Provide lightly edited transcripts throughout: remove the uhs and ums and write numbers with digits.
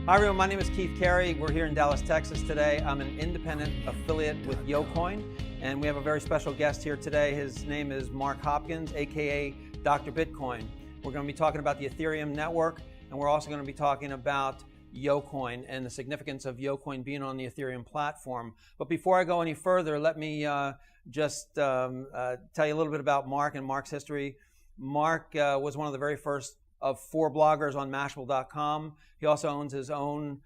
Hi everyone, my name is Keith Carey. We're here in Dallas, Texas today. I'm an independent affiliate with YOcoin, and we have a very special guest here today. His name is Mark Hopkins, aka Dr. Bitcoin. We're going to be talking about the Ethereum network, and we're also going to be talking about YOcoin and the significance of YOcoin being on the Ethereum platform. But before I go any further, let me just tell you a little bit about Mark and Mark's history. Mark was one of the very first of 4 bloggers on Mashable.com. He also owns his own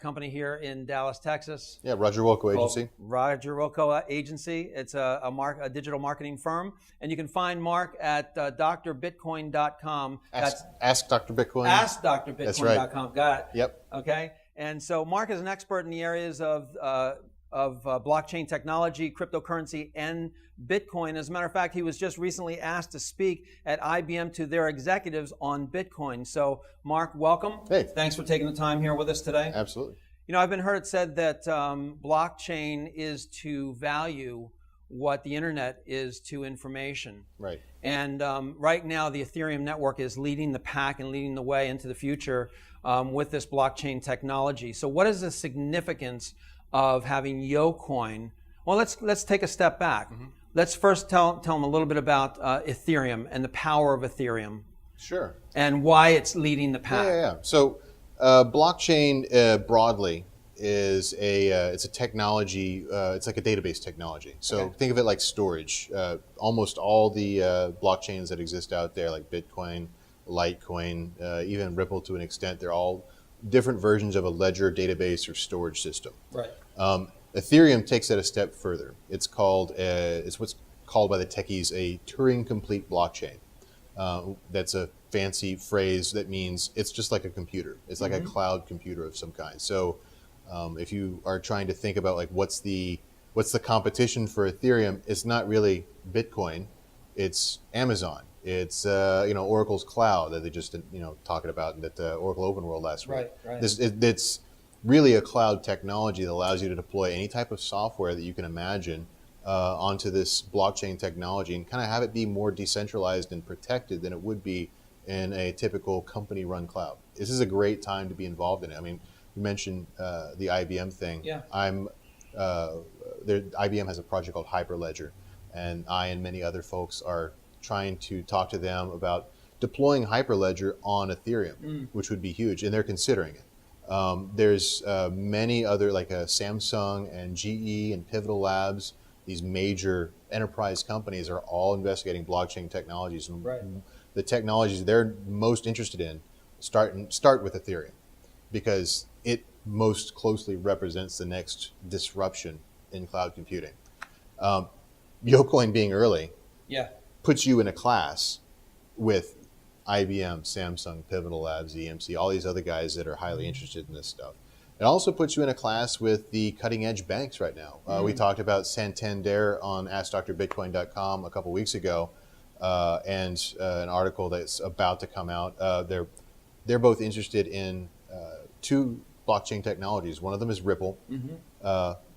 company here in Dallas, Texas. Yeah, YOco Agency. YOco Agency. It's a digital marketing firm, and you can find Mark at drbitcoin.com. Ask Dr. Bitcoin. AskDrBitcoin.com. That's right. Got it. Yep. Okay. And so Mark is an expert in the areas of blockchain technology, cryptocurrency, and Bitcoin. As a matter of fact, he was just recently asked to speak at IBM to their executives on Bitcoin. So, Mark, welcome. Hey. Thanks for taking the time here with us today. Absolutely. You know, I've been heard it said that blockchain is to value what the internet is to information. Right. And right now, the Ethereum network is leading the pack and leading the way into the future with this blockchain technology. So what is the significance of having YOcoin? Well, let's take a step back. Mm-hmm. Let's first tell them a little bit about Ethereum and the power of Ethereum. Sure. And why it's leading the pack. Yeah. So blockchain broadly is it's a technology. It's like a database technology. So think of it like storage. Almost all the blockchains that exist out there, like Bitcoin, Litecoin, even Ripple to an extent, they're all different versions of a ledger, database, or storage system. Right. Ethereum takes it a step further. It's what's called by the techies a Turing-complete blockchain. That's a fancy phrase that means it's just like a computer. It's like a cloud computer of some kind. So if you are trying to think about like what's the competition for Ethereum, it's not really Bitcoin, it's Amazon. It's Oracle's cloud that they just talking about at Oracle Open World last week. Right. It's really a cloud technology that allows you to deploy any type of software that you can imagine onto this blockchain technology and kind of have it be more decentralized and protected than it would be in a typical company-run cloud. This is a great time to be involved in it. I mean, you mentioned the IBM thing. Yeah. IBM has a project called Hyperledger, and I and many other folks are trying to talk to them about deploying Hyperledger on Ethereum, which would be huge, and they're considering it. There's many other, like Samsung and GE and Pivotal Labs, these major enterprise companies are all investigating blockchain technologies. And the technologies they're most interested in start with Ethereum because it most closely represents the next disruption in cloud computing. YOcoin being early puts you in a class with IBM, Samsung, Pivotal Labs, EMC, all these other guys that are highly interested in this stuff. It also puts you in a class with the cutting edge banks right now. We talked about Santander on AskDrBitcoin.com a couple weeks ago, and an article that's about to come out. They're both interested in 2 blockchain technologies. One of them is Ripple,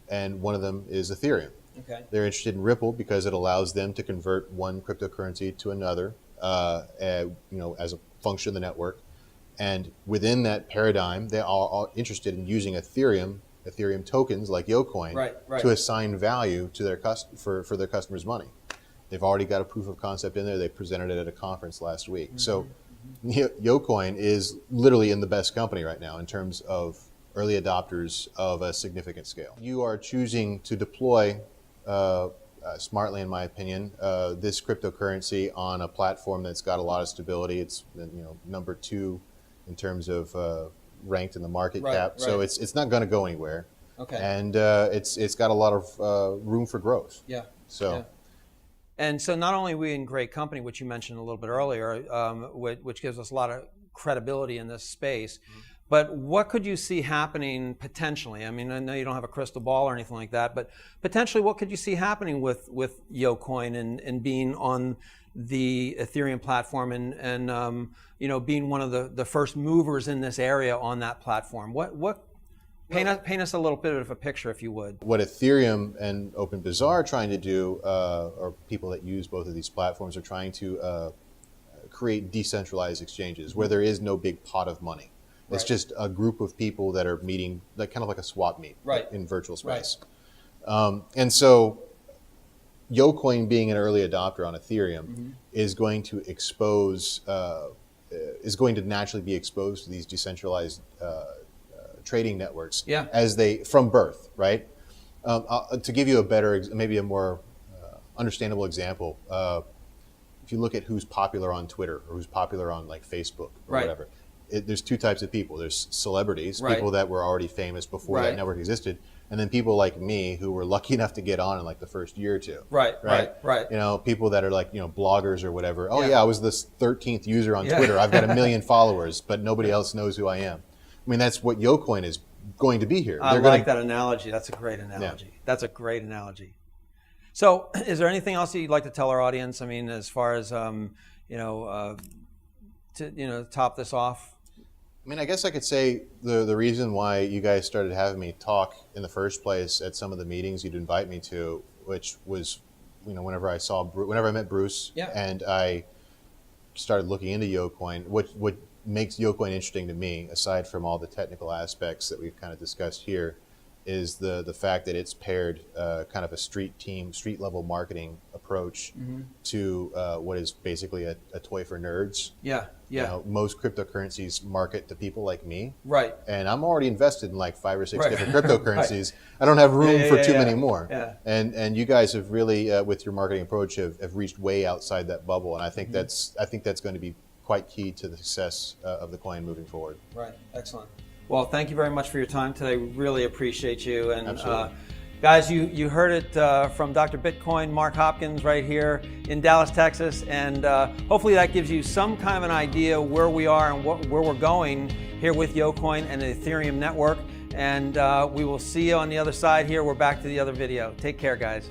and one of them is Ethereum. Okay. They're interested in Ripple because it allows them to convert one cryptocurrency to another, as a function of the network. And within that paradigm, they are all interested in using Ethereum tokens like YOcoin to assign value to their for their customers' money. They've already got a proof of concept in there. They presented it at a conference last week. So YOcoin is literally in the best company right now in terms of early adopters of a significant scale. You are choosing to deploy smartly, in my opinion, this cryptocurrency on a platform that's got a lot of stability. It's number 2 in terms of ranked in the market cap, so it's not going to go anywhere. Okay. And it's got a lot of room for growth. Yeah. So. Yeah. And so not only are we in great company, which you mentioned a little bit earlier, which gives us a lot of credibility in this space. But what could you see happening potentially? I mean, I know you don't have a crystal ball or anything like that, but potentially what could you see happening with YOcoin and being on the Ethereum platform and being one of the first movers in this area on that platform? Paint us a little bit of a picture, if you would. What Ethereum and OpenBazaar are trying to do, or people that use both of these platforms are trying to create decentralized exchanges where there is no big pot of money. It's just a group of people that are meeting, like kind of like a swap meet in virtual space. And so YOcoin, being an early adopter on Ethereum, is going to expose, is going to naturally be exposed to these decentralized trading networks as they, from birth, right? To give you a better, maybe a more understandable example, if you look at who's popular on Twitter or who's popular on like Facebook or whatever, there's two types of people. There's celebrities, people that were already famous before that network existed, and then people like me who were lucky enough to get on in like the first year or two. Right. You know, people that are like, you know, bloggers or whatever. Oh yeah, I was the 13th user on Twitter. I've got 1 million followers, but nobody else knows who I am. I mean, that's what YOcoin is going to be here. I like that analogy. That's a great analogy. That's a great analogy. So is there anything else that you'd like to tell our audience? I mean, as far as, to top this off? I mean, I guess I could say the reason why you guys started having me talk in the first place at some of the meetings you'd invite me to, which was, you know, whenever I met Bruce and I started looking into YOcoin, what makes YOcoin interesting to me, aside from all the technical aspects that we've kind of discussed here, is the fact that it's paired kind of a street level marketing approach to what is basically a toy for nerds. You know, most cryptocurrencies market to people like me. And I'm already invested in like 5 or 6 different cryptocurrencies. I don't have room for too many more. And you guys have really, with your marketing approach, have reached way outside that bubble. And I think that's going to be quite key to the success of the coin moving forward. Excellent. Well, thank you very much for your time today. We really appreciate you. And Guys, you heard it from Dr. Bitcoin, Mark Hopkins, right here in Dallas, Texas. And hopefully that gives you some kind of an idea where we are and where we're going here with YOcoin and the Ethereum network. And we will see you on the other side here. We're back to the other video. Take care, guys.